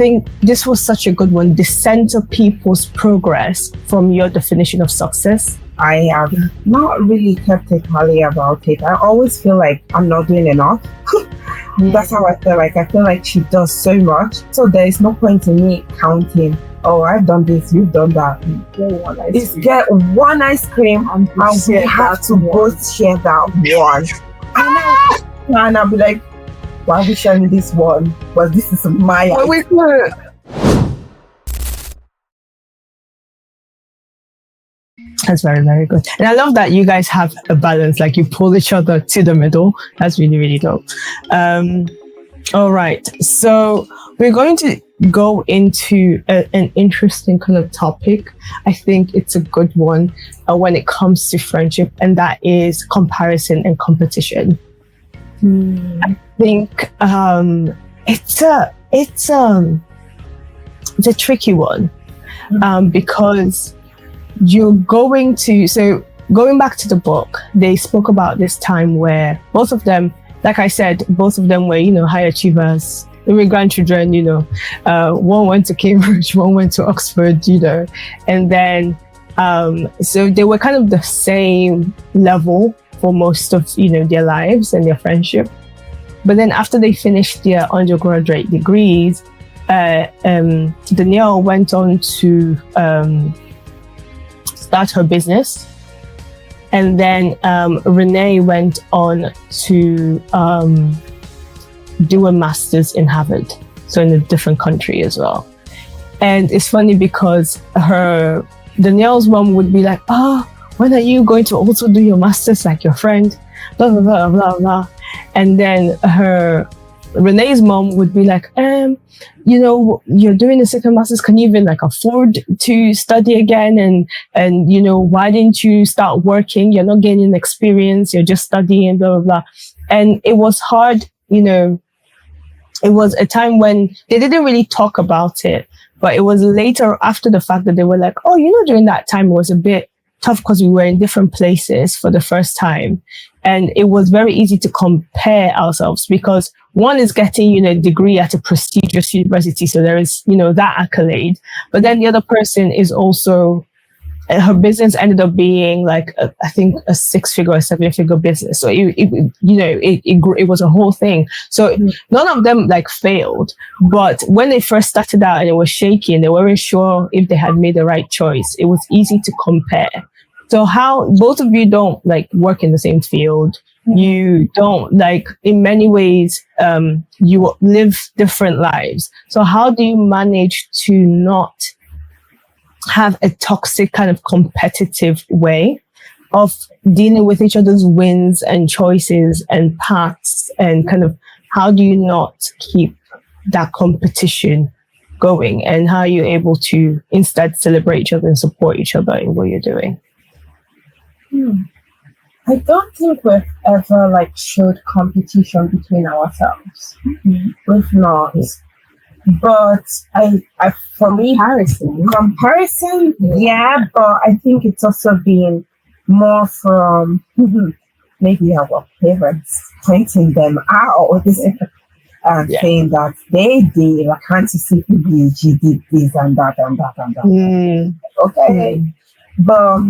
think this was such a good one. The center people's progress from your definition of success. I have not really kept it tally about it. I always feel like I'm not doing enough. That's how I feel like. I feel like she does so much. So there is no point in me counting, oh, I've done this, you've done that. Get one ice cream and we have to both share that one. And I'll be like, why are we sharing this one? Well, this is my ice cream. That's very, very good. And I love that you guys have a balance, like you pull each other to the middle. That's really, really dope. All right. So we're going to go into an interesting kind of topic. I think it's a good one when it comes to friendship, and that is comparison and competition. I think it's a tricky one because you're going back to the book, they spoke about this time where both of them, like I said, both of them were, high achievers. They were grandchildren, one went to Cambridge, one went to Oxford, and then, so they were kind of the same level for most of, their lives and their friendship. But then after they finished their undergraduate degrees, Danielle went on to, start her business, and then Renee went on to do a master's in Harvard, so in a different country as well. And it's funny because Danielle's mom would be like, when are you going to also do your master's like your friend, blah blah blah blah blah. And then Renee's mom would be like, you're doing a second master's, can you even afford to study again? And why didn't you start working? You're not gaining experience, you're just studying, blah, blah, blah. And it was hard, it was a time when they didn't really talk about it, but it was later after the fact that they were like, during that time it was a bit tough because we were in different places for the first time. And it was very easy to compare ourselves because one is getting, a degree at a prestigious university. So there is, that accolade. But then the other person is also, her business ended up being I think a 6-figure or 7-figure business. So it was a whole thing. So none of them failed. But when they first started out and it was shaky and they weren't sure if they had made the right choice, it was easy to compare. So how both of you don't work in the same field. You don't in many ways, you live different lives. So how do you manage to not have a toxic kind of competitive way of dealing with each other's wins and choices and paths, and kind of how do you not keep that competition going, and how are you able to instead celebrate each other and support each other in what you're doing? I don't think we've ever showed competition between ourselves. We've not. But I for me, comparison, yeah, but I think it's also been more from maybe our parents pointing them out and saying that they did, can't you see she did this and that and that and that. Okay. But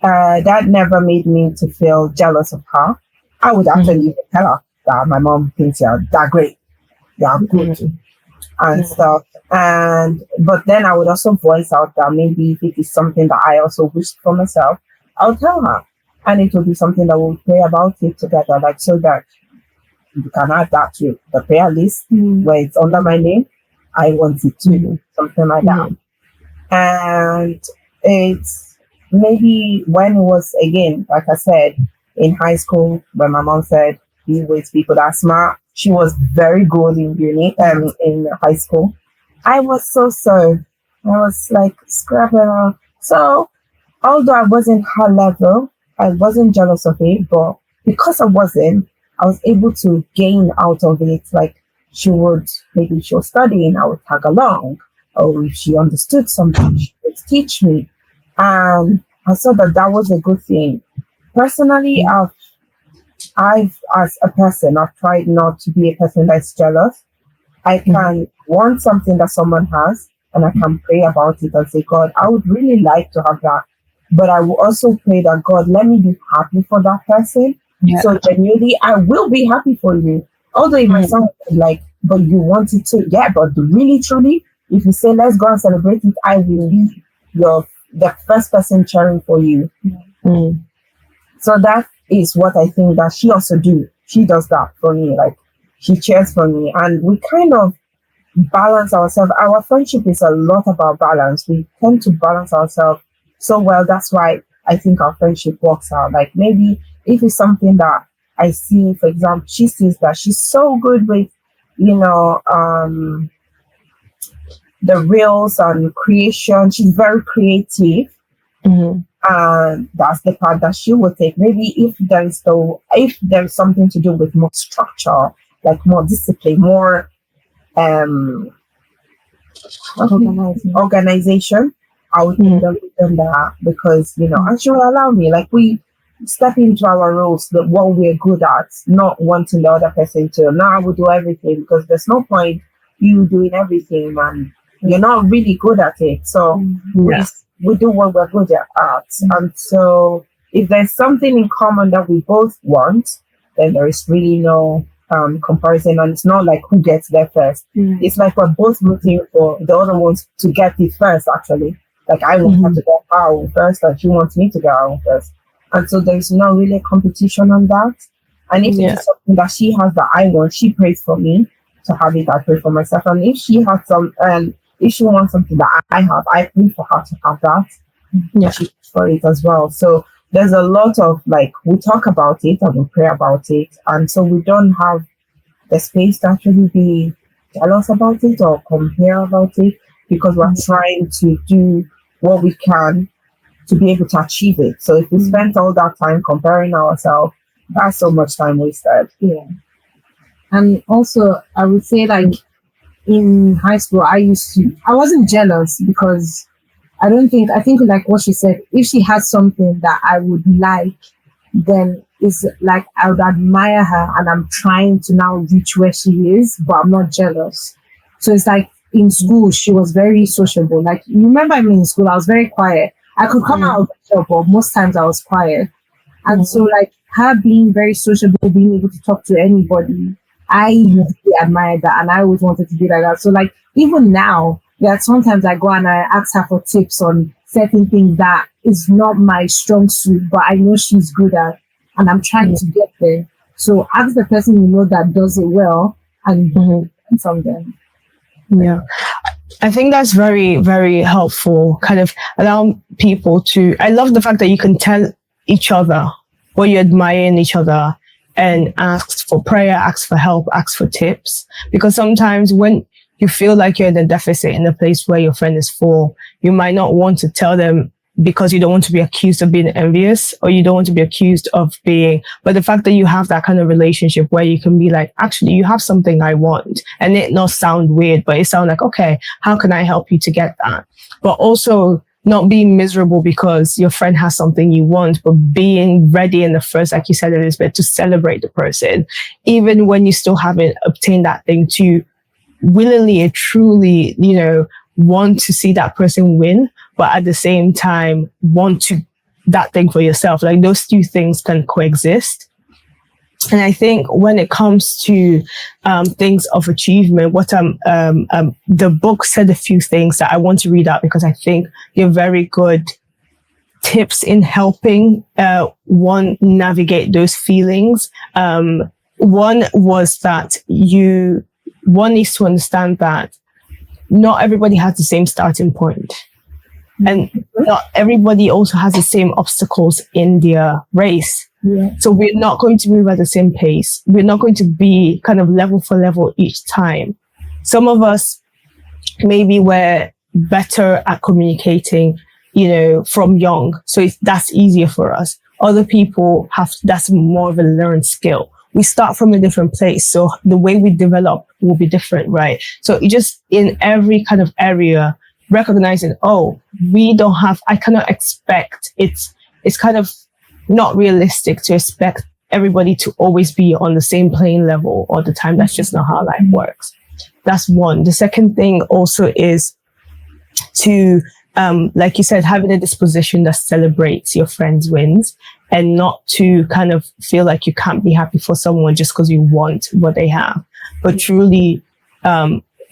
that never made me to feel jealous of her. I would actually tell her that my mom thinks you're that great, you're good, and stuff. But then I would also voice out that maybe if it is something that I also wished for myself, I'll tell her, and it will be something that we'll pray about it together, so that you can add that to the prayer list where it's under my name. I want it to something like that, and it's. Maybe when it was, again, like I said, in high school, when my mom said, be with people that are smart, she was very good in in high school. I was so I was scrapping. So, although I wasn't her level, I wasn't jealous of it, but because I wasn't, I was able to gain out of it. She was studying, I would tag along, or if she understood something, she would teach me. I saw that was a good thing. Personally, I've as a person, I've tried not to be a person that's jealous. I can want something that someone has, and I can pray about it and say, God, I would really like to have that. But I will also pray that, God, let me be happy for that person. Yeah. So genuinely, I will be happy for you. Although it might sound like, but you want it to, yeah, but really, truly, if you say, let's go and celebrate it, I will be the first person cheering for you. Mm. So that is what I think that she also do. She does that for me. Like, she cheers for me, and we kind of balance ourselves. Our friendship is a lot about balance. We tend to balance ourselves so well. That's why I think our friendship works out. Like, maybe if it's something that I see, for example, she sees that she's so good with, the reels and creation. She's very creative. Mm-hmm. And that's the part that she will take. Maybe if there's something to do with more structure, like more discipline, more organization, I would take the lead on that, because and she will allow me. Like, we step into our roles, that what we're good at, not wanting the other person to. Now I will do everything, because there's no point you doing everything and you're not really good at it. So we do what we're good at. And so if there's something in common that we both want, then there is really no comparison, and it's not like who gets there first. It's like we're both rooting for the other ones to get it first, actually. Like, I want her to get her own first, and she wants me to get her own first. And so there's not really a competition on that. And if it's something that she has that I want, she prays for me to have it. I pray for myself. And if she has if she wants something that I have, I pray for her to have that. Yeah, she prays for it as well. So there's a lot of, like, we talk about it and we pray about it. And so we don't have the space to actually be jealous about it or compare about it, because we're trying to do what we can to be able to achieve it. So if we spend all that time comparing ourselves, that's so much time wasted. Yeah. And also, I would say, like, in high school, I wasn't jealous, because I think like what she said, if she has something that I would like, then it's like I would admire her, and I'm trying to now reach where she is, but I'm not jealous. So it's like, in school, she was very sociable. Like, you remember me in school, I was very quiet. I could come out of the job, but most times I was quiet. And so, like, her being very sociable, being able to talk to anybody, I really admired that, and I always wanted to be like that. So, like, even now, sometimes I go and I ask her for tips on certain things that is not my strong suit, but I know she's good at, and I'm trying to get there. So ask the person that does it well, and learn from them. Yeah. I think that's very, very helpful. Kind of allow people to, I love the fact that you can tell each other what you admire in each other, and ask for prayer, ask for help, ask for tips. Because sometimes when you feel like you're in a deficit in a place where your friend is full, you might not want to tell them, because you don't want to be accused of being envious, or you don't want to be accused of being, but the fact that you have that kind of relationship where you can be like, actually, you have something I want, and it not sound weird, but it sound like, okay, how can I help you to get that? But also not being miserable because your friend has something you want, but being ready in the first, like you said, Elizabeth, to celebrate the person, even when you still haven't obtained that thing, to willingly and truly, want to see that person win, but at the same time want to that thing for yourself. Like, those two things can coexist. And I think when it comes to things of achievement, what the book said a few things that I want to read out, because I think they're very good tips in helping one navigate those feelings. One was that one needs to understand that not everybody has the same starting point. And not everybody also has the same obstacles in their race. Yeah. So we're not going to move at the same pace. We're not going to be kind of level for level each time. Some of us maybe were better at communicating, from young. So that's easier for us. Other people that's more of a learned skill. We start from a different place. So the way we develop will be different, right? So just in every kind of area, recognizing, I cannot expect, it's kind of not realistic to expect everybody to always be on the same playing level all the time. That's just not how life works. that's one. The second thing also is to, like you said, having a disposition that celebrates your friends' wins and not to kind of feel like you can't be happy for someone just because you want what they have, but truly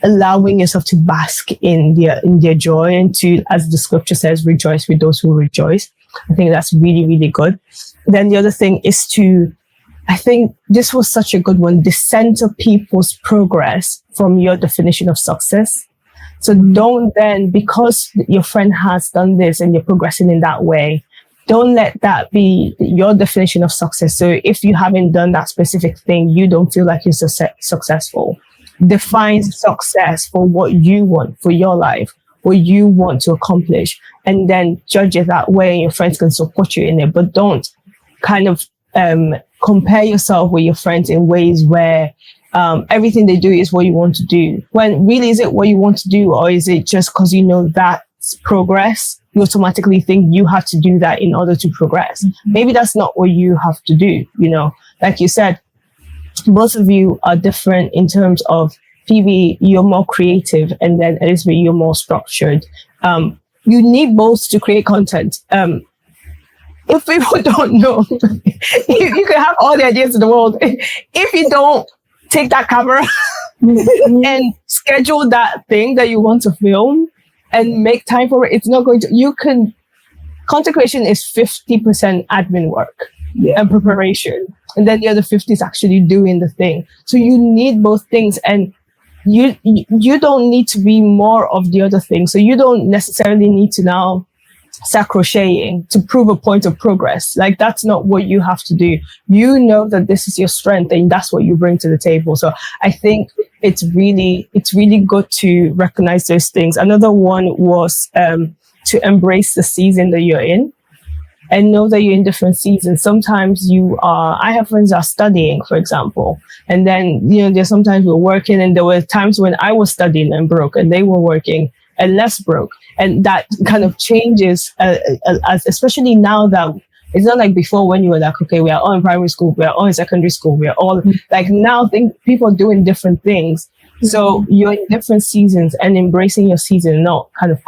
allowing yourself to bask in their joy and to, as the scripture says, rejoice with those who rejoice. I think that's really, really good. Then the other thing is to, I think this was such a good one, center people's progress from your definition of success. So don't then, because your friend has done this and you're progressing in that way, don't let that be your definition of success. So if you haven't done that specific thing, you don't feel like you're successful. Define success for what you want for your life, what you want to accomplish, and then judge it that way. And your friends can support you in it, but don't kind of compare yourself with your friends in ways where everything they do is what you want to do. When really, is it what you want to do, or is it just because you know that's progress? You automatically think you have to do that in order to progress. Maybe that's not what you have to do. You know, like you said, both of you are different in terms of Phoebe, you're more creative, and then Elizabeth, you're more structured. You need both to create content. If people don't know, you can have all the ideas in the world. If you don't take that camera and schedule that thing that you want to film and make time for it, it's not going to, content creation is 50% admin work and preparation. And then the other 50 is actually doing the thing. So you need both things, and you don't need to be more of the other thing. So you don't necessarily need to now start crocheting to prove a point of progress. Like, that's not what you have to do. You know that this is your strength and that's what you bring to the table. So I think it's really good to recognize those things. Another one was to embrace the season that you're in and know that you're in different seasons. Sometimes I have friends that are studying, for example, and then, there's sometimes we're working, and there were times when I was studying and broke and they were working and less broke. And that kind of changes, especially now that it's not like before when you were like, okay, we are all in primary school, we are all in secondary school, we are all like, now people are doing different things. So you're in different seasons, and embracing your season, not kind of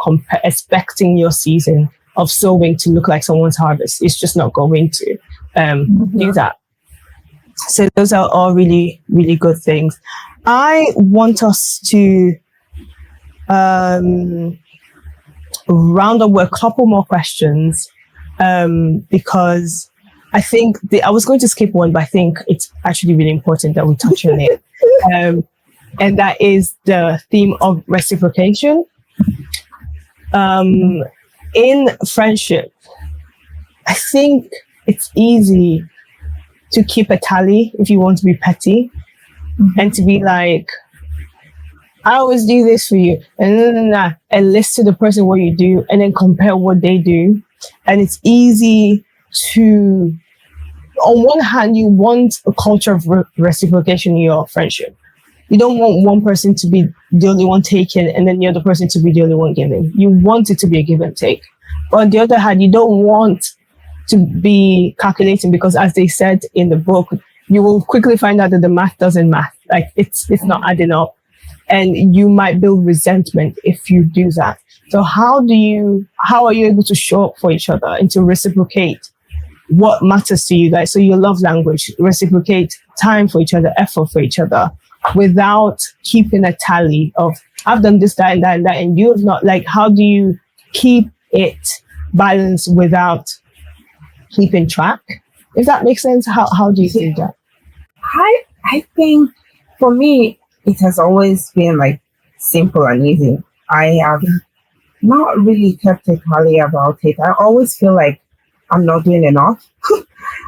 expecting your season of sowing to look like someone's harvest. It's just not going to do that. So those are all really, really good things. I want us to round up with a couple more questions, because I think I was going to skip one, but I think it's actually really important that we touch on it. And that is the theme of reciprocation. In friendship, I think it's easy to keep a tally if you want to be petty, and to be like, I always do this for you, and list to the person what you do, and then compare what they do. And it's easy to, on one hand, you want a culture of reciprocation in your friendship. You don't want one person to be the only one taking and then the other person to be the only one giving. You want it to be a give and take. But on the other hand, you don't want to be calculating, because as they said in the book, you will quickly find out that the math doesn't math. Like, it's not adding up. And you might build resentment if you do that. So how are you able to show up for each other and to reciprocate what matters to you guys? So your love language, reciprocate time for each other, effort for each other, without keeping a tally of, I've done this, that, and that, and that, and you have not. Like, how do you keep it balanced without keeping track? If that makes sense, how do you do that? I think for me, it has always been like simple and easy. I have not really kept a tally about it. I always feel like I'm not doing enough.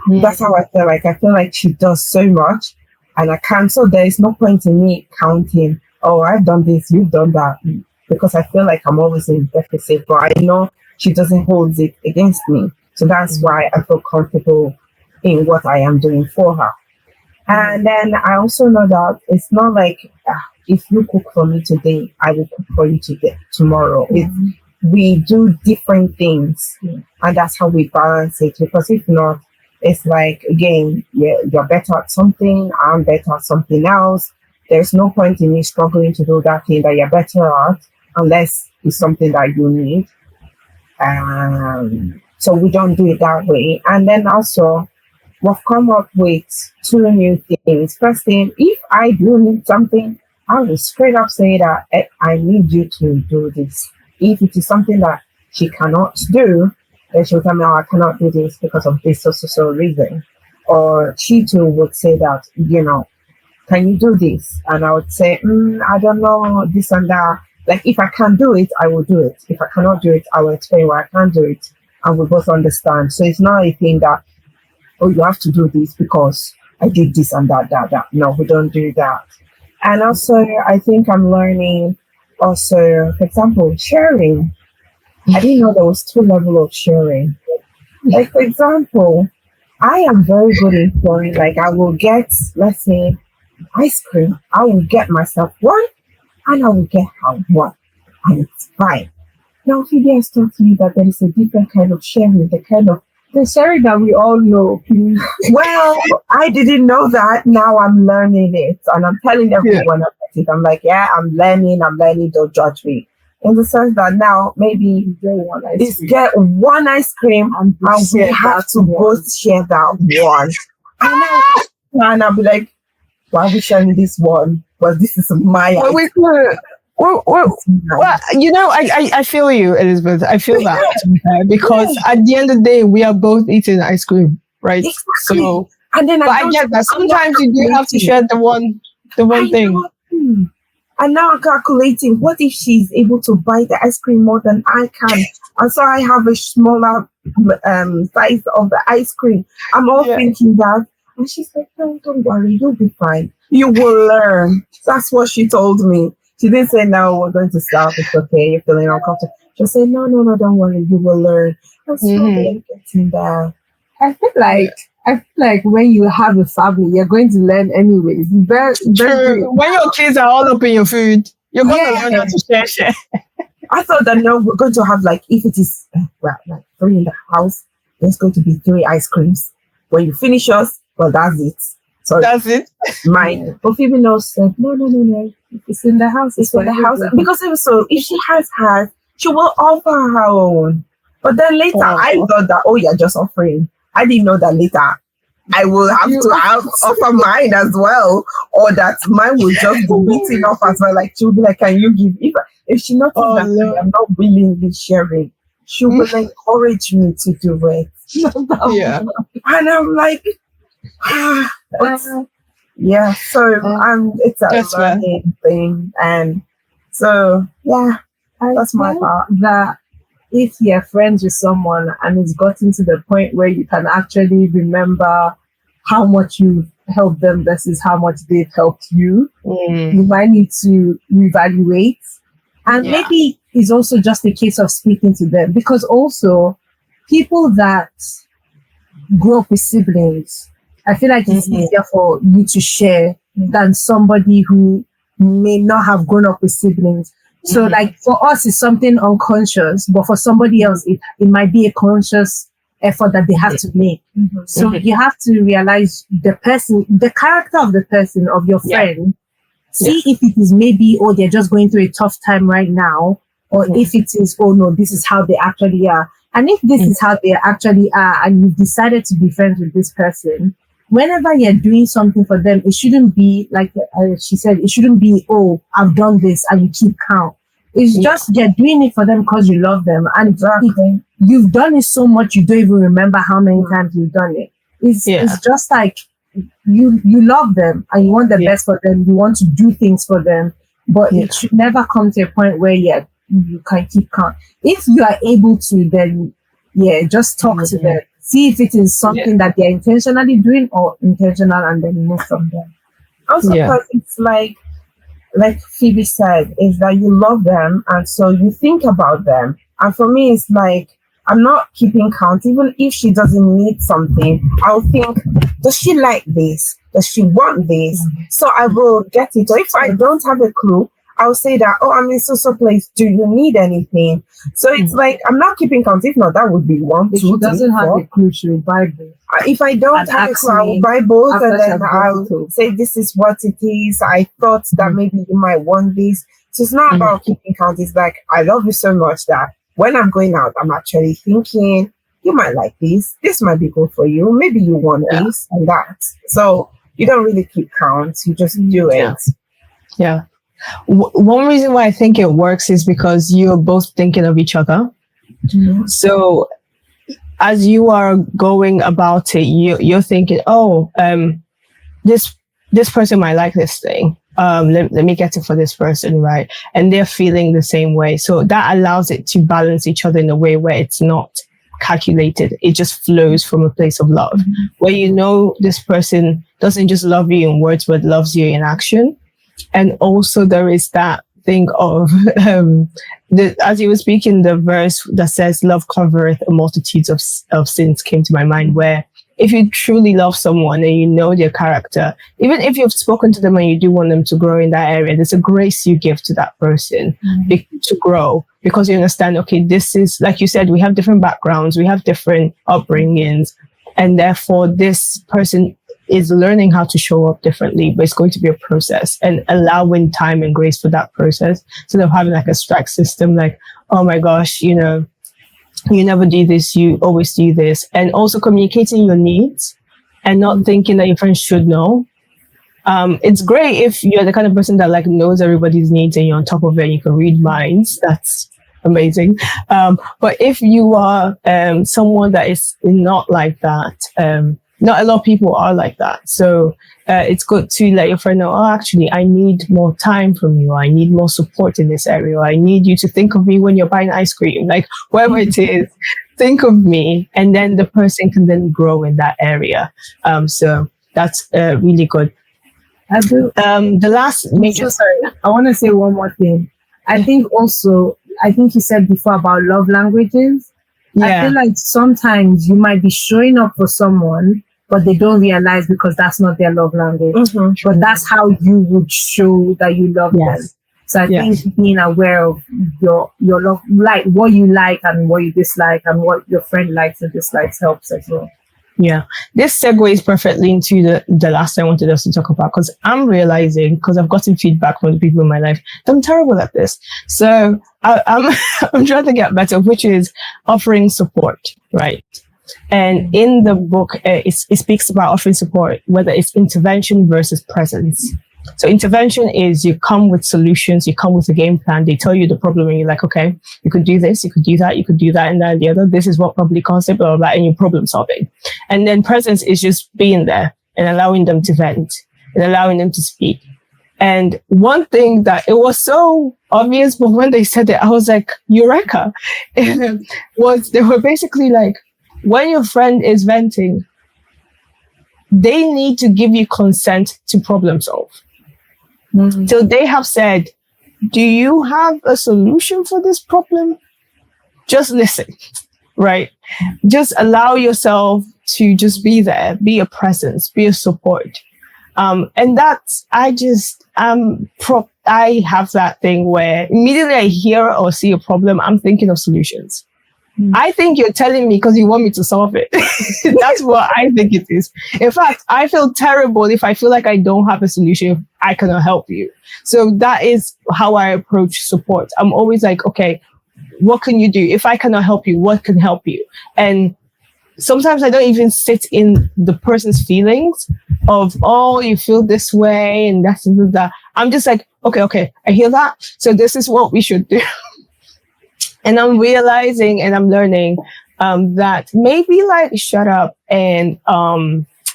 That's how I feel like. I feel like she does so much and I can't. So there is no point in me counting, oh, I've done this, you've done that, because I feel like I'm always in deficit. But I know she doesn't hold it against me. So that's why I feel comfortable in what I am doing for her. And then I also know that it's not like, if you cook for me today, I will cook for you tomorrow. We do different things, and that's how we balance it. Because if not, it's like, again, you're better at something, I'm better at something else, there's no point in me struggling to do that thing that you're better at unless it's something that you need. So we don't do it that way. And then also, we've come up with two new things. First thing, if I do need something, I will straight up say that I need you to do this. If it is something that she cannot do, then she'll tell me, oh, I cannot do this because of this so reason. Or she too would say that, can you do this? And I would say, I don't know, this and that. Like, if I can do it, I will do it. If I cannot do it, I will explain why I can't do it. And we both understand. So it's not a thing that, oh, you have to do this because I did this and that. No, we don't do that. And also, I think I'm learning also, for example, sharing. I didn't know there was two levels of sharing. Like, for example, I am very good in sharing. Like, I will get, let's say, ice cream. I will get myself one, and I will get her one, and it's fine. Now, Phoebe has taught me that there is a different kind of sharing, the sharing that we all know. Well, I didn't know that. Now I'm learning it, and I'm telling everyone about it. I'm like, yeah, I'm learning, don't judge me. In the sense that now maybe get one ice cream and we have to both share that one. And I'll be like, why are we sharing this one? Well, this is my ice cream. Well, I feel you, Elizabeth. I feel that because at the end of the day, we are both eating ice cream, right? Exactly. So, and then I get that sometimes you do have to share the one thing. And now I'm calculating, what if she's able to buy the ice cream more than I can? And so I have a smaller size of the ice cream. I'm all thinking that. And she's like, no, don't worry, you'll be fine. You will learn. That's what she told me. She didn't say, no, we're going to stop. It's okay. You're feeling uncomfortable. She said, no, don't worry. You will learn. That's getting there. I feel like when you have a family, you're going to learn anyways. True. When your kids are all up in your food, you're going to learn how to share. I thought that no, we're going to have like, if it is like 3 in the house, there's going to be 3 ice creams. When you finish yours, well, that's it. So that's it. Mine. But Phoebe knows said, no. It's in the house. It's in the house. Because also, if she has hers, she will offer her own. But then later, I thought that, you're just offering. I didn't know that later I will have to offer mine as well, or that mine will just be beaten off as well. Like, she'll be like, can you give? If she notices that I'm not willingly sharing, she will encourage me to do it. Yeah. And I'm like, so it's a learning thing. And so, that's my part. That if you're friends with someone and it's gotten to the point where you can actually remember how much you've helped them versus how much they've helped you, you might need to reevaluate. And maybe it's also just a case of speaking to them, because also people that grow up with siblings, I feel like it's easier for you to share than somebody who may not have grown up with siblings. So like for us, it's something unconscious, but for somebody else, it might be a conscious effort that they have to make. So you have to realize the character of the person, of your friend, see if it is maybe, they're just going through a tough time right now, or if it is, no, this is how they actually are. And if this is how they actually are, and you've decided to be friends with this person, whenever you're doing something for them, it shouldn't be like she said, it shouldn't be, I've done this, and you keep count. It's just you're doing it for them because you love them, and you've done it so much you don't even remember how many times you've done it. It's just like you love them and you want the best for them. You want to do things for them, but it should never come to a point where you can keep count. If you are able to, then just talk to them. See if it is something that they're intentionally doing or intentional, and then move from there. Also, because it's like Phoebe said, is that you love them, and so you think about them. And for me, it's like, I'm not keeping count. Even if she doesn't need something, I'll think, does she like this? Does she want this? So I will get it. Or if I don't have a clue, I'll say that, oh, I'm in so place. Do you need anything? So it's like, I'm not keeping count. If not, that would be one, If two, she doesn't three, have four. a clue, she will buy both. If I don't And have a ask clue, I will me buy both, after and she then has bought I'll it all. say, this is what it is. I thought that maybe you might want this. So it's not about keeping count. It's like, I love you so much that when I'm going out, I'm actually thinking, you might like this. This might be good for you. Maybe you want this and that. So you don't really keep count. You just do it. Yeah. One reason why I think it works is because you're both thinking of each other. So as you are going about it, you're thinking, oh, this person might like this thing. Let me get it for this person, right? And they're feeling the same way. So that allows it to balance each other in a way where it's not calculated. It just flows from a place of love, where you know this person doesn't just love you in words, but loves you in action. And also there is that thing of, as you were speaking, the verse that says, love covereth a multitude of sins came to my mind, where if you truly love someone and you know their character, even if you've spoken to them and you do want them to grow in that area, there's a grace you give to that person to grow, because you understand, okay, this is, like you said, we have different backgrounds, we have different upbringings, and therefore this person is learning how to show up differently, but it's going to be a process, and allowing time and grace for that process instead of having like a strike system, like, oh my gosh, you know, you never do this, you always do this. And also communicating your needs and not thinking that your friends should know. It's great if you're the kind of person that like knows everybody's needs and you're on top of it and you can read minds. That's amazing. But if you are someone that is not like that, not a lot of people are like that. So it's good to let your friend know, oh, actually, I need more time from you. I need more support in this area. I need you to think of me when you're buying ice cream, like whatever it is, think of me. And then the person can then grow in that area. So that's really good. I do. The last major... So sorry. I want to say one more thing. I think you said before about love languages. I feel like sometimes you might be showing up for someone, but they don't realize because that's not their love language. But that's how you would show that you love them. So I think being aware of your love, like what you like and what you dislike and what your friend likes and dislikes helps as well. Yeah, this segues perfectly into the last thing I wanted us to talk about, because I'm realizing, because I've gotten feedback from the people in my life, that I'm terrible at this. So I'm trying to get better, which is offering support, right? And in the book, it speaks about offering support, whether it's intervention versus presence. So intervention is you come with solutions, you come with a game plan, they tell you the problem and you're like, okay, you could do this, you could do that, you could do that and that and the other. This is what probably caused it, blah, blah, blah, and you're problem solving. And then presence is just being there and allowing them to vent and allowing them to speak. And one thing that it was so obvious, but when they said it, I was like, Eureka, was they were basically like, when your friend is venting, they need to give you consent to problem solve. So they have said, do you have a solution for this problem? Just listen, right? Just allow yourself to just be there, be a presence, be a support. And that's, I have that thing where immediately I hear or see a problem, I'm thinking of solutions. I think you're telling me because you want me to solve it. That's what I think it is. In fact, I feel terrible if I feel like I don't have a solution, I cannot help you. So that is how I approach support. I'm always like, okay, what can you do? If I cannot help you, what can help you? And sometimes I don't even sit in the person's feelings of, oh, you feel this way and that's that. I'm just like, okay, I hear that. So this is what we should do. And I'm realizing and I'm learning that maybe like shut up and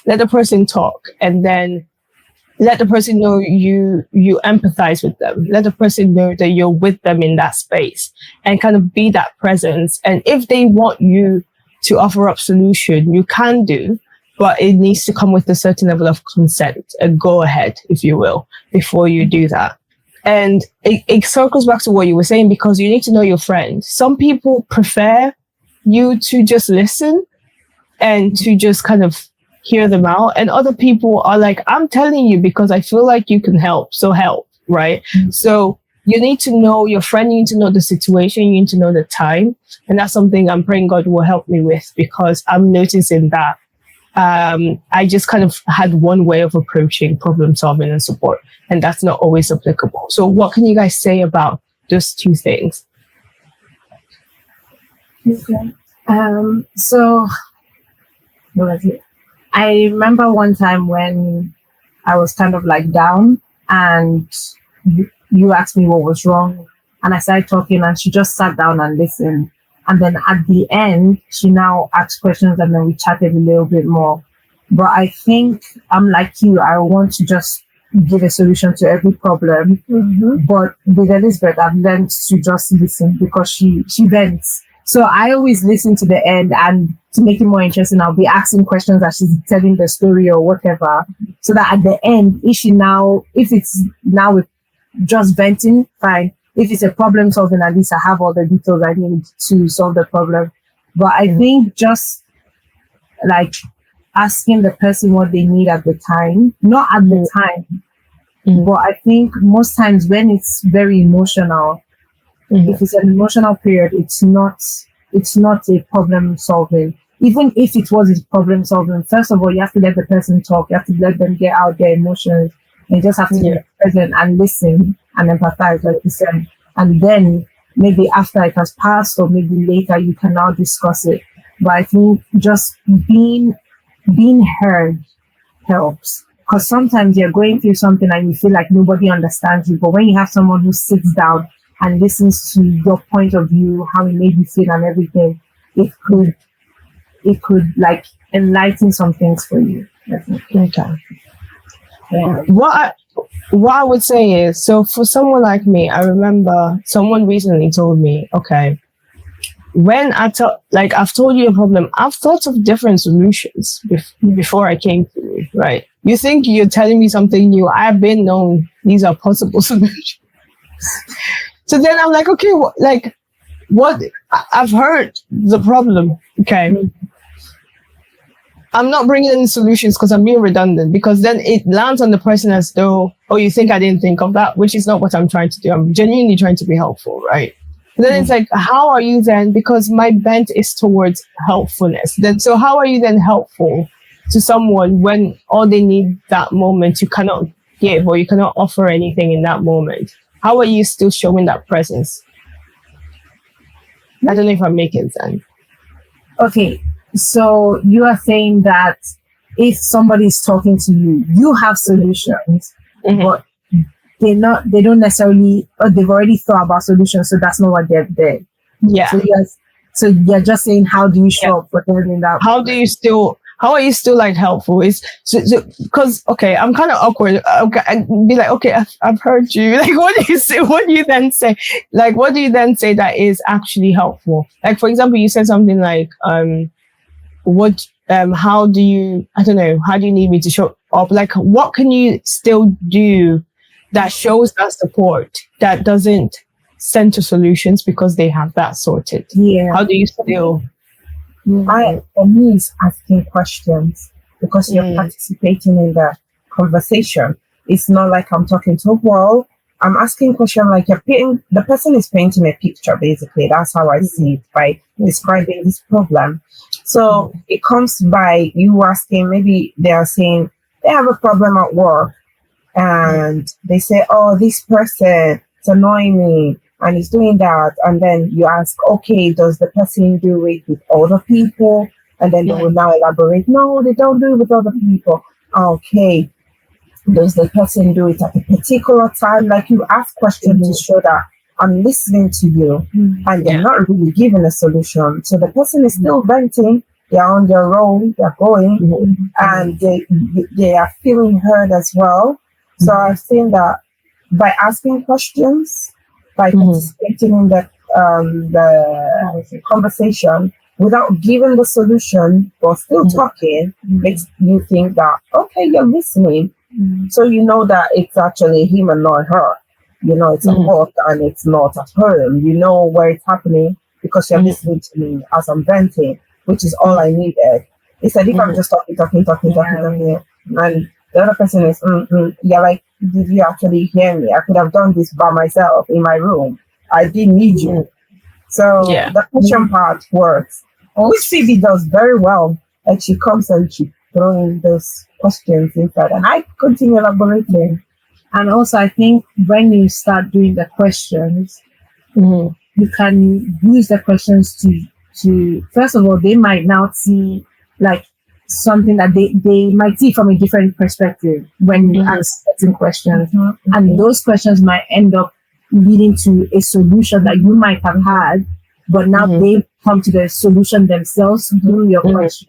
let the person talk, and then let the person know you empathize with them. Let the person know that you're with them in that space and kind of be that presence. And if they want you to offer up solution, you can do, but it needs to come with a certain level of consent, a go ahead, if you will, before you do that. And it circles back to what you were saying, because you need to know your friend. Some people prefer you to just listen and to just kind of hear them out. And other people are like, I'm telling you because I feel like you can help. So help, right? So you need to know your friend, you need to know the situation, you need to know the time. And that's something I'm praying God will help me with, because I'm noticing that I just kind of had one way of approaching problem solving and support, and that's not always applicable. So what can you guys say about those two things? Okay. So what was it? I remember one time when I was kind of like down, and you asked me what was wrong, and I started talking, and she just sat down and listened. And then at the end, she now asked questions, and then we chatted a little bit more. But I think I'm like you. I want to just give a solution to every problem. But with Elizabeth, I've learned to just listen, because she vents. So I always listen to the end, and to make it more interesting, I'll be asking questions as she's telling the story or whatever. So that at the end, if it's now with just venting, fine. If it's a problem solving, at least I have all the details I need to solve the problem. But I think just like asking the person what they need at the time, not at the time, but I think most times when it's very emotional, if it's an emotional period, it's not a problem solving. Even if it was a problem solving, first of all, you have to let the person talk. You have to let them get out their emotions. And you just have to be present and listen and empathize, like you said. And then maybe after it has passed, or maybe later, you can now discuss it. But I think just being heard helps. Because sometimes you're going through something and you feel like nobody understands you. But when you have someone who sits down and listens to your point of view, how it made you feel and everything, it could like enlighten some things for you. Okay. Yeah. What I would say is, so for someone like me, I remember someone recently told me, okay, when I've told you a problem, I've thought of different solutions before I came to you, right? You think you're telling me something new. I've been known these are possible solutions. So then I'm like, okay, what? I've heard the problem. Okay. I'm not bringing in solutions because I'm being redundant, because then it lands on the person as though, oh, you think I didn't think of that, which is not what I'm trying to do. I'm genuinely trying to be helpful, right? Then it's like, how are you then? Because my bent is towards helpfulness. So how are you then helpful to someone when all they need that moment you cannot give, or you cannot offer anything in that moment? How are you still showing that presence? I don't know if I'm making sense. Okay, so you are saying that if somebody's talking to you, you have solutions, but they don't necessarily, or they've already thought about solutions, so that's not what they're there. Yeah. So you're just saying, how do you show up for them in that? How are you still like helpful? Is because okay, I'm kind of awkward. Okay, and be like, okay, I've heard you. Like, what do you say? What do you then say? Like, what do you then say that is actually helpful? Like, for example, you said something like, how do you need me to show up? Like, what can you still do that shows that support, that doesn't send to solutions because they have that sorted? Yeah. How do you still? For me, it's asking questions, because you're participating in the conversation. It's not like I'm talking to a wall. I'm asking questions like the person is painting a picture, basically. That's how I see it, by describing this problem. So it comes by you asking, maybe they are saying they have a problem at work, and they say, oh, this person is annoying me and he's doing that. And then you ask, okay, does the person do it with other people? And then they will now elaborate, no, they don't do it with other people. Okay. Does the person do it at a particular time? Like, you ask questions to show that I'm listening to you, and they're not really giving a solution. So the person is still venting. They're on their own. They're going, and they are feeling heard as well. So I've seen that by asking questions, by participating in the conversation without giving the solution but still talking, makes you think that, okay, you're listening. So you know that it's actually him and not her. You know, it's a hurt and it's not at home. You know where it's happening because you're listening to me as I'm venting, which is all I needed. Instead, if I'm just talking, and the other person is, you're like, did you actually hear me? I could have done this by myself in my room. I didn't need you. So the question part works. Which Phoebe does very well. Like she comes and she throwing those questions inside, and I continue elaborating. And also, I think when you start doing the questions, you can use the questions to first of all, they might now see like something that they might see from a different perspective when you ask certain questions, and those questions might end up leading to a solution that you might have had, but now they come to the solution themselves through your question.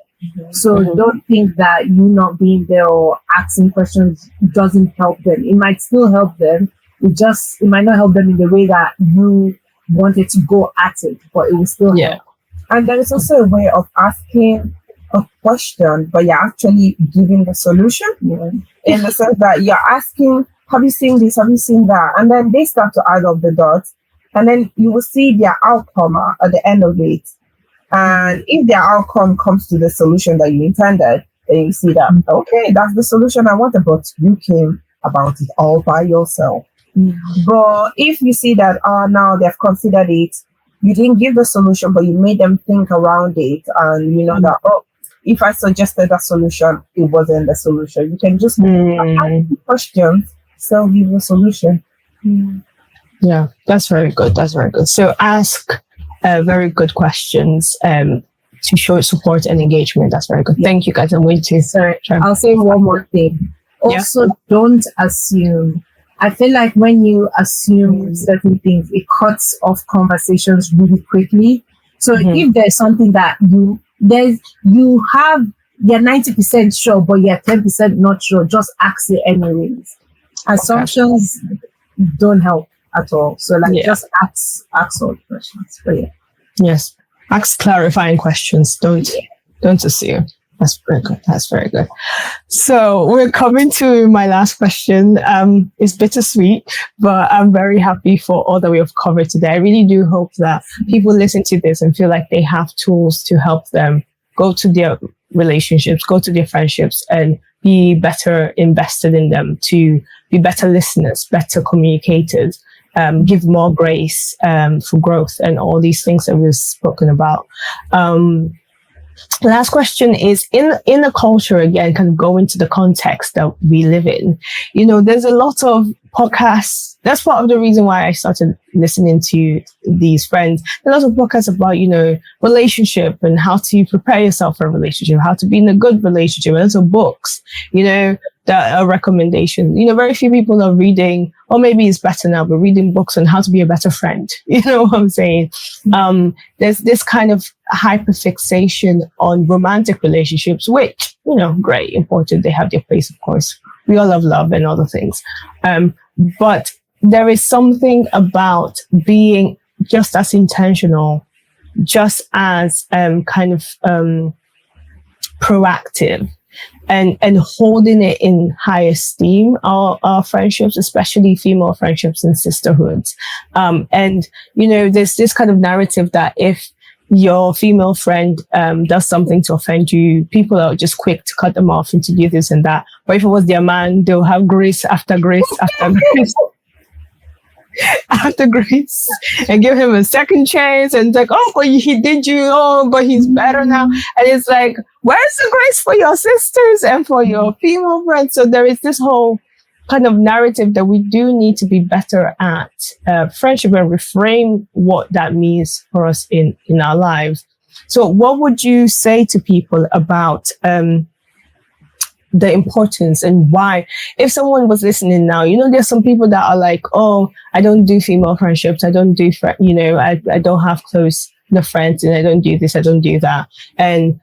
So don't think that you not being there or asking questions doesn't help them. It might still help them. It might not help them in the way that you wanted to go at it, but it will still help. And there is also a way of asking a question, but you're actually giving the solution in the sense that you're asking, have you seen this? Have you seen that? And then they start to add up the dots, and then you will see their outcome at the end of it. And if their outcome comes to the solution that you intended, then you see that, okay, that's the solution I wanted, but you came about it all by yourself. But if you see that, now they've considered it, you didn't give the solution, but you made them think around it, and you know that, if I suggested a solution, it wasn't the solution. You can just ask questions, so give a solution. Yeah, that's very good. That's very good. So ask very good questions to show support and engagement. That's very good. Thank you, guys. I'm going to. Sorry, I'll say one more thing. Also, don't assume. I feel like when you assume certain things, it cuts off conversations really quickly. So if there's something that you're 90% sure, but you're 10% not sure, just ask it anyways. Assumptions don't help at all. So just ask all the questions. But yes, ask clarifying questions. Don't assume. That's very good. That's very good. So we're coming to my last question. It's bittersweet, but I'm very happy for all that we have covered today. I really do hope that people listen to this and feel like they have tools to help them go to their relationships, go to their friendships, and be better invested in them, to be better listeners, better communicators, give more grace for growth, and all these things that we've spoken about. Last question is, in a culture, again, kind of go into the context that we live in. You know, there's a lot of podcasts. That's part of the reason why I started listening to these friends. There's a lot of podcasts about, you know, relationship and how to prepare yourself for a relationship, how to be in a good relationship. And also books, you know, that are recommendations. You know, very few people are reading, or maybe it's better now, but reading books on how to be a better friend. You know what I'm saying? There's this kind of hyperfixation on romantic relationships, which, you know, great, important. They have their place, of course. We all love love and other things. But there is something about being just as intentional, just as proactive, and holding it in high esteem, our friendships, especially female friendships and sisterhoods. And, you know, there's this kind of narrative that if your female friend does something to offend you, people are just quick to cut them off and to do this and that. But if it was their man, they'll have grace after grace after grace after grace, and give him a second chance. And it's like, oh, but he did you, but he's better now. And it's like, where's the grace for your sisters and for your female friends? So there is this whole kind of narrative that we do need to be better at friendship and reframe what that means for us in our lives. So what would you say to people about the importance and why, if someone was listening now, you know, there's some people that are like, oh, I don't do female friendships. I don't do, I don't have close friends, and I don't do this, I don't do that. And,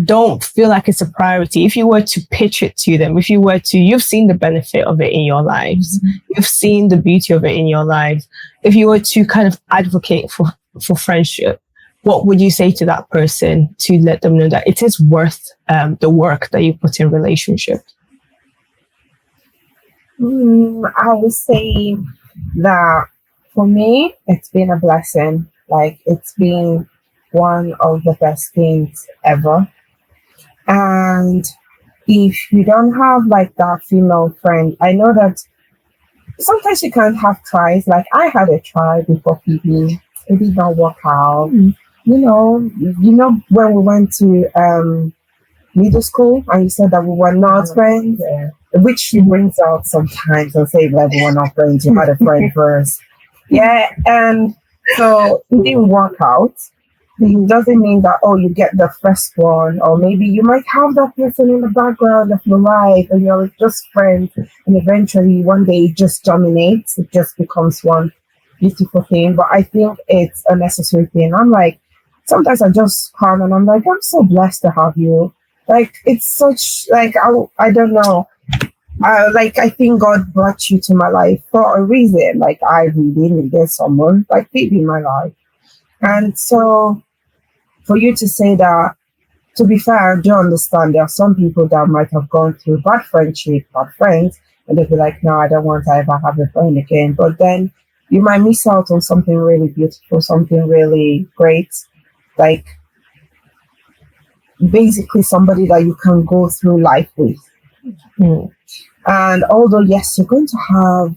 don't feel like it's a priority. If you were to pitch it to them, you've seen the benefit of it in your lives, you've seen the beauty of it in your lives. If you were to kind of advocate for friendship, what would you say to that person to let them know that it is worth the work that you put in relationship? I would say that for me, it's been a blessing. Like, it's been one of the best things ever. And if you don't have like that female friend, I know that sometimes you can't have tries. Like I had a try before PB, it did not work out. When we went to middle school and you said that we were not friends, which brings out sometimes and say like we were not friends, you had a friend first. Yeah, and so it didn't work out. It doesn't mean that you get the first one, or maybe you might have that person in the background of your life and you're just friends, and eventually one day it just dominates, it just becomes one beautiful thing. But I think it's a necessary thing. I'm like, sometimes I just come and I'm like, I'm so blessed to have you. Like it's such like I don't know. I think God brought you to my life for a reason. Like I really needed someone like Phoebe in my life. And so for you to say that, to be fair, I do understand there are some people that might have gone through bad friendship, bad friends, and they'll be like, no, I don't want to ever have a friend again. But then you might miss out on something really beautiful, something really great. Like basically somebody that you can go through life with. And although, yes, you're going to have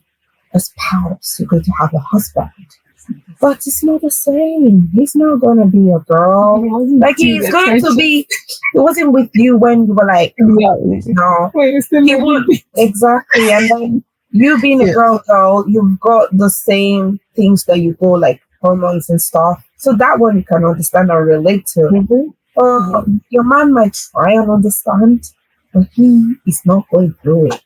a spouse, you're going to have a husband, but it's not the same. He's not going to be a girl. Like, he's going to be, he wasn't with you when you were like, no. He would, exactly. And then you being a girl, you've got the same things that you go, like hormones and stuff. So that one you can understand and relate to. Your man might try and understand, but he is not going through it.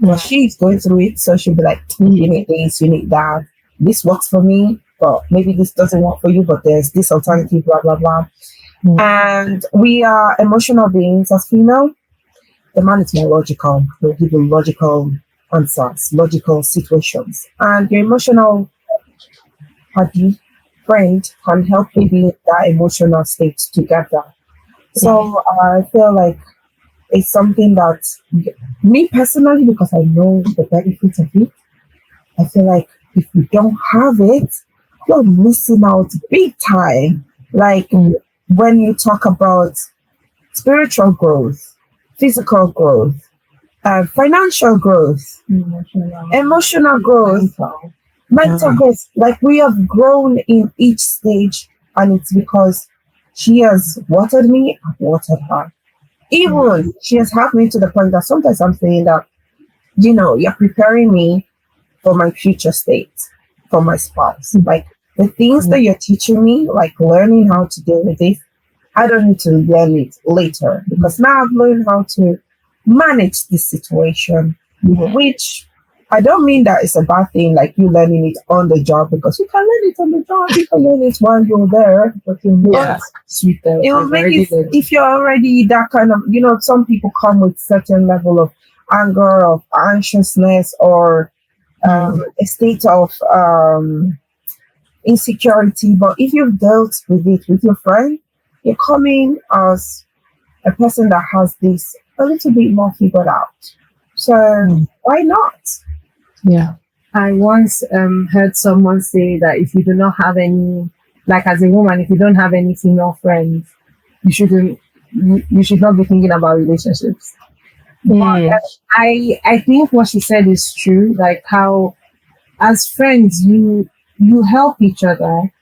But she's going through it, so she'll be like, you need this, you need that. This works for me, but maybe this doesn't work for you, but there's this alternative, blah, blah, blah. And we are emotional beings as female. The man is more logical. He'll give you logical answers, logical situations. And your emotional friend can help you be in that emotional state together. So I feel like it's something that me personally, because I know the benefits of it, I feel like if you don't have it, you're missing out big time. Like when you talk about spiritual growth, physical growth, financial growth, emotional growth, mental growth. Like we have grown in each stage, and it's because she has watered me, I've watered her. Even she has helped me to the point that sometimes I'm saying that, you're preparing me for my future state, for my spouse. Like the things that you're teaching me, like learning how to deal with this, I don't need to learn it later, because now I've learned how to manage this situation, which I don't mean that it's a bad thing, like you learning it on the job, because you can learn it on the job, you can learn it while you're there. But sweeter. It will make it, if you're already that kind of, some people come with certain level of anger, of anxiousness, or a state of insecurity. But if you've dealt with it with your friend, you're coming as a person that has this a little bit more figured out. So why not? Yeah. I once heard someone say that if you do not have any, like as a woman, if you don't have any female friends, you should not be thinking about relationships. But I think what she said is true. Like how as friends you help each other.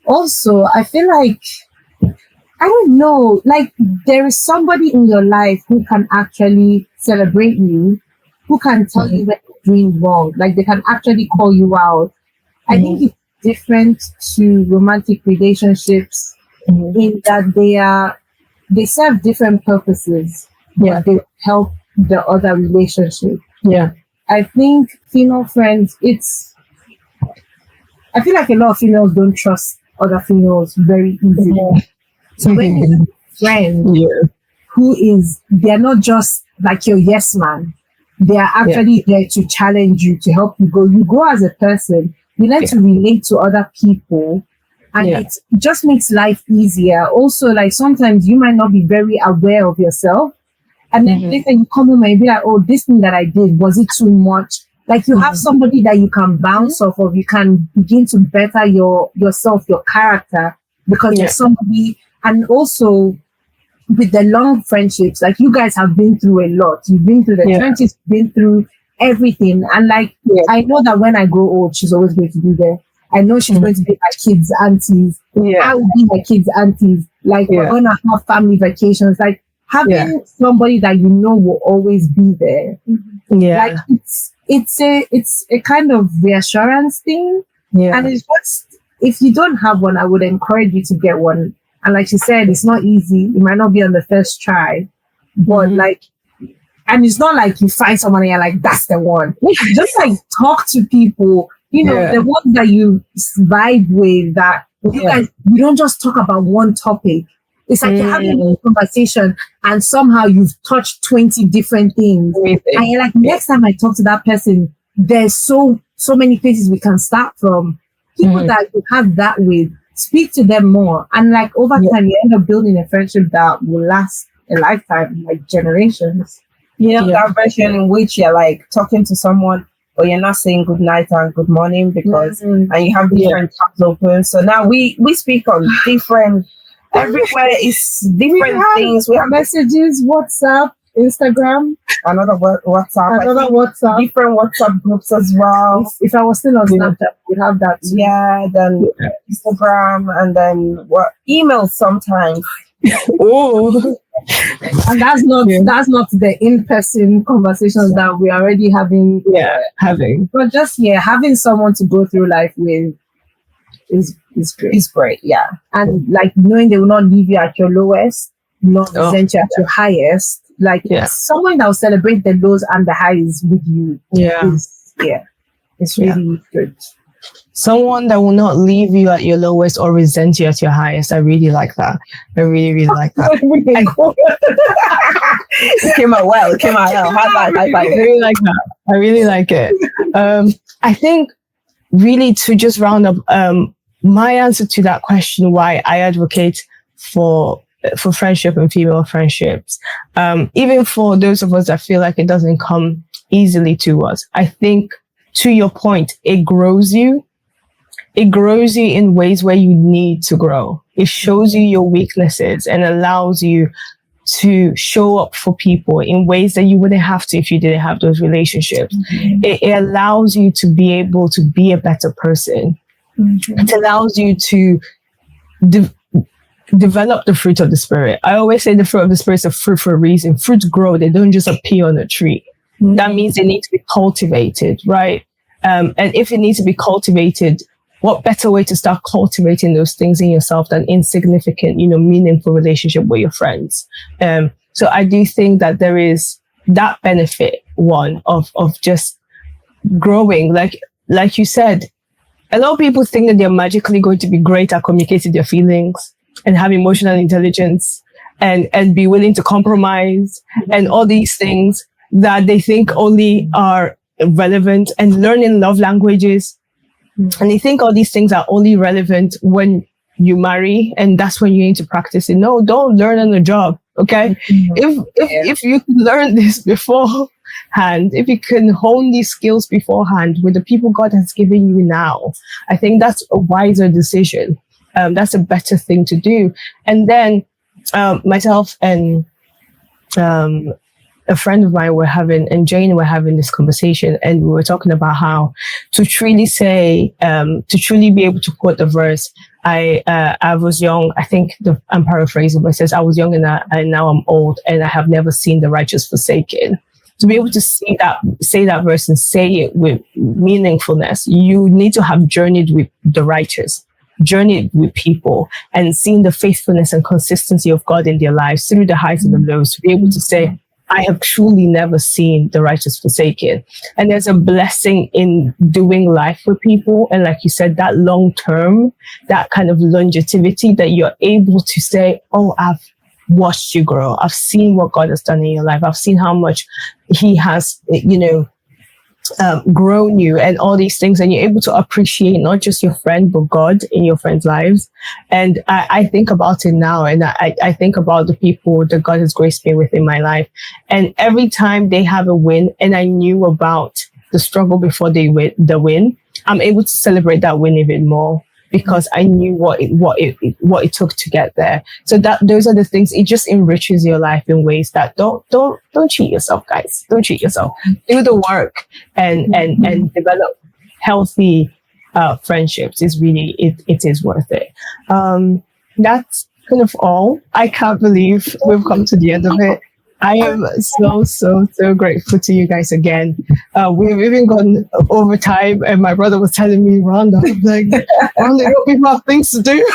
Also, I feel like, I don't know, like there is somebody in your life who can actually celebrate you, who can tell you when you're doing wrong. Like they can actually call you out. I think it's different to romantic relationships in that they serve different purposes. Yeah, they help the other relationship. Yeah, I think female friends. I feel like a lot of females don't trust other females very easily. So when you have a friend they're not just like your yes man, they are actually there to challenge you, to help you go. You grow as a person, you learn to relate to other people, and it just makes life easier. Also, like sometimes you might not be very aware of yourself, and then later you come home and you be like, oh, this thing that I did, was it too much? Like you have somebody that you can bounce off of, you can begin to better yourself, your character, because there's somebody. And also, with the long friendships, like you guys have been through a lot. You've been through the trenches, been through everything. And like, I know that when I grow old, she's always going to be there. I know she's going to be my kids' aunties. I will be my kids' aunties. Like, we're going to have family vacations. Like, having somebody that you know will always be there. Like, it's a kind of reassurance thing. And it's just, if you don't have one, I would encourage you to get one. And like she said, it's not easy. It might not be on the first try, but like, and it's not like you find someone and you're like, that's the one. Just like talk to people, you know, the ones that you vibe with, that you guys, you don't just talk about one topic. It's like you're having a conversation and somehow you've touched 20 different things. And you're like, next time I talk to that person, there's so many places we can start from. People that you have that with, speak to them more. And like over time, you end up building a friendship that will last a lifetime, like generations. You know, that version in which you're like talking to someone, but you're not saying good night and good morning because, and you have different tabs open. So now we speak on different, everywhere is different things. We have messages, WhatsApp, Instagram, another WhatsApp, different WhatsApp groups as well. If I was still on Snapchat, we'd have that too. Then Instagram, and then email sometimes. And that's not the in-person conversations that we're already having. But just having someone to go through life with is great. It's great, and like knowing they will not leave you at your lowest, not resent you at your highest. Like someone that will celebrate the lows and the highs with you. It's really good. Someone that will not leave you at your lowest or resent you at your highest. I really like that. I really, really like that. It came out well. I really like that. I really like it. I think really to just round up, my answer to that question, why I advocate for friendship and female friendships, even for those of us that feel like it doesn't come easily to us, I think to your point, it grows you. It grows you in ways where you need to grow. It shows you your weaknesses and allows you to show up for people in ways that you wouldn't have to if you didn't have those relationships. It allows you to be able to be a better person. It allows you to develop the fruit of the spirit. I always say the fruit of the spirit is a fruit for a reason. Fruits grow, they don't just appear on a tree. That means they need to be cultivated, right? And if it needs to be cultivated, what better way to start cultivating those things in yourself than insignificant, meaningful relationship with your friends? So I do think that there is that benefit, one, of just growing. Like you said, a lot of people think that they're magically going to be great at communicating their feelings and have emotional intelligence and be willing to compromise and all these things that they think only are relevant, and learning love languages. And they think all these things are only relevant when you marry, and that's when you need to practice it. No, don't learn on the job. Okay. If you learn this beforehand, if you can hone these skills beforehand with the people God has given you now, I think that's a wiser decision. That's a better thing to do. And then myself and a friend of mine and Jane were having this conversation, and we were talking about how to truly say, to truly be able to quote the verse, I was young, I think I'm paraphrasing, but it says, I was young and now I'm old, and I have never seen the righteous forsaken. To be able to say that verse and say it with meaningfulness, you need to have journeyed with the righteous, journeyed with people, and seen the faithfulness and consistency of God in their lives through the highs and the lows, to be able to say, I have truly never seen the righteous forsaken. And there's a blessing in doing life with people. And like you said, that long term, that kind of longevity that you're able to say, oh, I've watched you grow. I've seen what God has done in your life. I've seen how much He has, grown you and all these things. And you're able to appreciate not just your friend, but God in your friends' lives. And I think about it now, and I think about the people that God has graced me with in my life. And every time they have a win, and I knew about the struggle before the win, I'm able to celebrate that win even more. because I knew what it took to get there. So those are the things. It just enriches your life in ways that don't cheat yourself, guys. Don't cheat yourself. Do the work and develop healthy friendships. Is really it is worth it. That's kind of all. I can't believe we've come to the end of it. I am so grateful to you guys again. We've even gone over time, and my brother was telling me, Rhonda, like, Rhonda, people have things to do.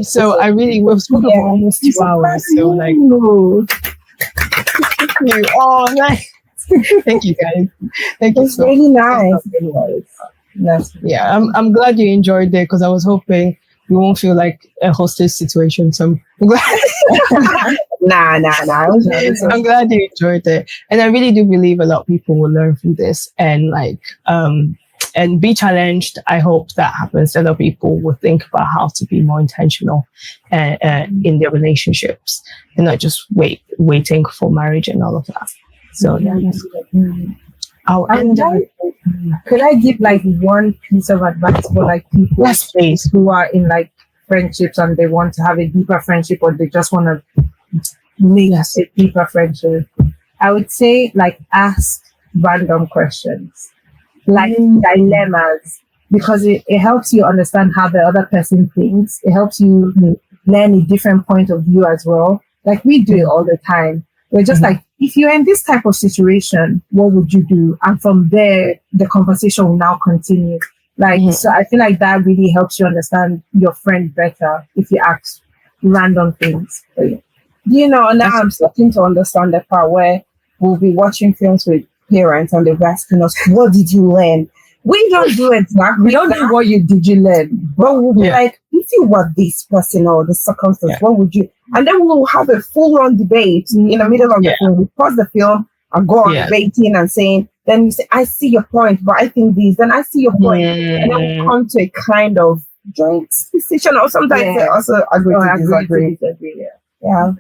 So I really, we've spoken for almost 2 hours. So like, thank you. Oh, nice. Thank you, guys. Thank you. It's really nice. Yeah, I'm glad you enjoyed it, because I was hoping you won't feel like a hostage situation. So I'm glad. Nah. I'm glad you enjoyed it, and I really do believe a lot of people will learn from this and and be challenged. I hope that happens. A lot of people will think about how to be more intentional in their relationships and not just waiting for marriage and all of that. So yeah, that's good. I'll end. Could I give like one piece of advice for like people Yes, please. who are in like friendships and they want to have a deeper friendship, or they just want to make a deeper friendship? I would say like ask random questions, like dilemmas, because it helps you understand how the other person thinks. It helps you learn a different point of view as well. Like we do it all the time. We're just like, if you're in this type of situation, what would you do? And from there, the conversation will now continue. Like, so I feel like that really helps you understand your friend better if you ask random things. You know, now I'm starting to understand the part where we'll be watching films with parents and they're asking us, what did you learn? We don't do exactly. We don't do what did you learn. But we'll be like, if you were this person or the circumstance, what would you? And then we'll have a full-on debate in the middle of the film. We pause the film and go on debating and saying, then you say, I see your point, but I think this. Then I see your point. And then we'll come to a kind of joint decision, or sometimes they also agree to disagree. Yeah.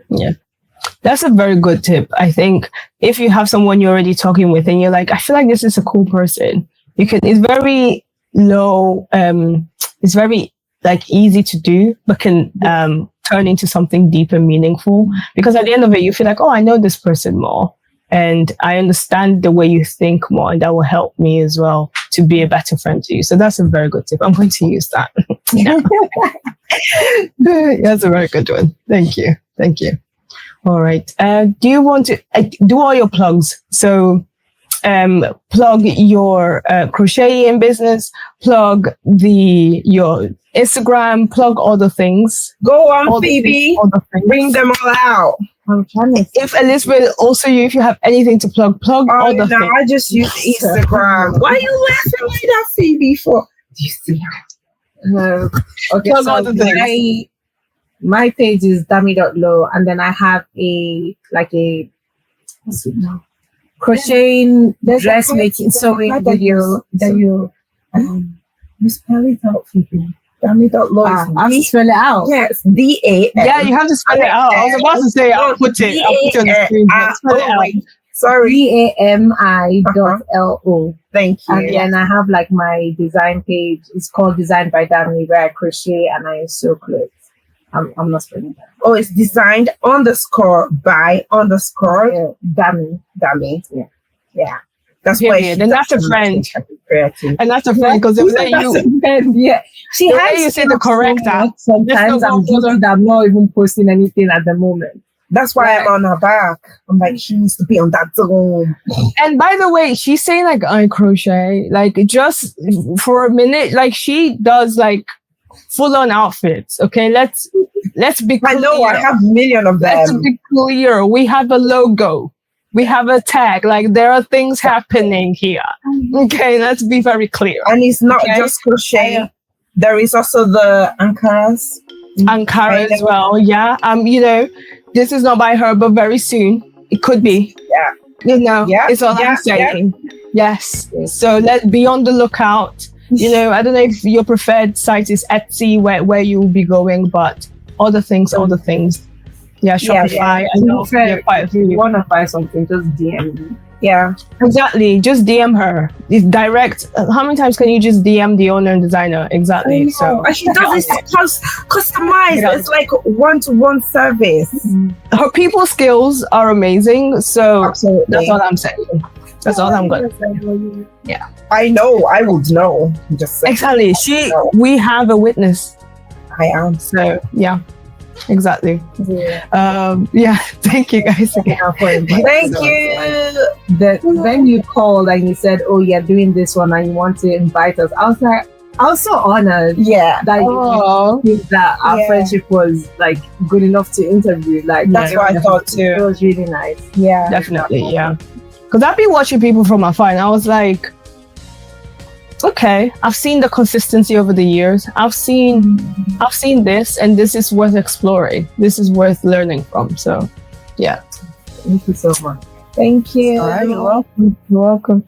That's a very good tip. I think if you have someone you're already talking with and you're like, I feel like this is a cool person, it's very low, it's very like easy to do, but can turn into something deep and meaningful, because at the end of it, you feel like, oh, I know this person more and I understand the way you think more, and that will help me as well to be a better friend to you. So that's a very good tip. I'm going to use that. That's a very good one. Thank you. All right. Do you want to do all your plugs? So plug your crocheting business, plug your Instagram, plug all the things. Go on, Phoebe. Bring them all out. I'm trying to. If Elizabeth, also if you have anything to plug all the things. I just use Instagram. Why are you laughing like that, Phoebe? For do you see her? Okay, plug so all the things. My page is Dami.Low, and then I have a what's it now? Crocheting, dressmaking, sewing video that you spell it out for me. Dami.Low. I have to spell it out. Yes, DA. Yeah, you have to spell it out. I was about to say I'll put it on the screen. Spell it out. Sorry. DAMI.LO. Thank you. And then I have like my design page. It's called Design by Dami, where I crochet and I sew clothes. I'm not spelling that. Oh, it's designed _by_ Dami. Yeah. That's why. Then that's a friend. And that's a friend, because you. Yeah. She has you say the correct app. Sometimes I'm guilty that I'm not even posting anything at the moment. That's why I'm on her back. I'm like, she needs to be on that zone. And by the way, she's saying like I crochet, like just for a minute, like she does like full on outfits. Okay, let's be clear. I know I have million of them. Let's be clear. We have a logo. We have a tag. Like there are things happening here. Okay, let's be very clear. And it's not just crochet. There is also the Ankaras. Ankara as well. Yeah. This is not by her, but very soon it could be. Yeah. It's all I'm saying. Yeah. Yes. So let's be on the lookout. I don't know if your preferred site is Etsy, where you will be going, but all the things. Yeah, Shopify. I know quite a few. If you want to buy something, just DM me. Yeah. Exactly. Just DM her. It's direct. How many times can you just DM the owner and designer? Exactly. So and she does it customized. It's like one-to-one service. her people skills are amazing. So Absolutely. that's all I'm saying. That's all I'm gonna say. I know. I would know. Just saying. Exactly. We have a witness. I am. So yeah. Exactly. Yeah. Thank you guys again. Thank you. When you called and you said, "Oh, you're doing this one and you want to invite us," I was like, I was so honored Yeah. that you think that our friendship was like good enough to interview. Like That's what I thought too. It was really nice. Yeah. Definitely, yeah. Because I've been watching people from afar and I was like, okay, I've seen the consistency over the years. I've seen this, and this is worth exploring. This is worth learning from. So yeah. Thank you so much. Thank you. All right, you're welcome.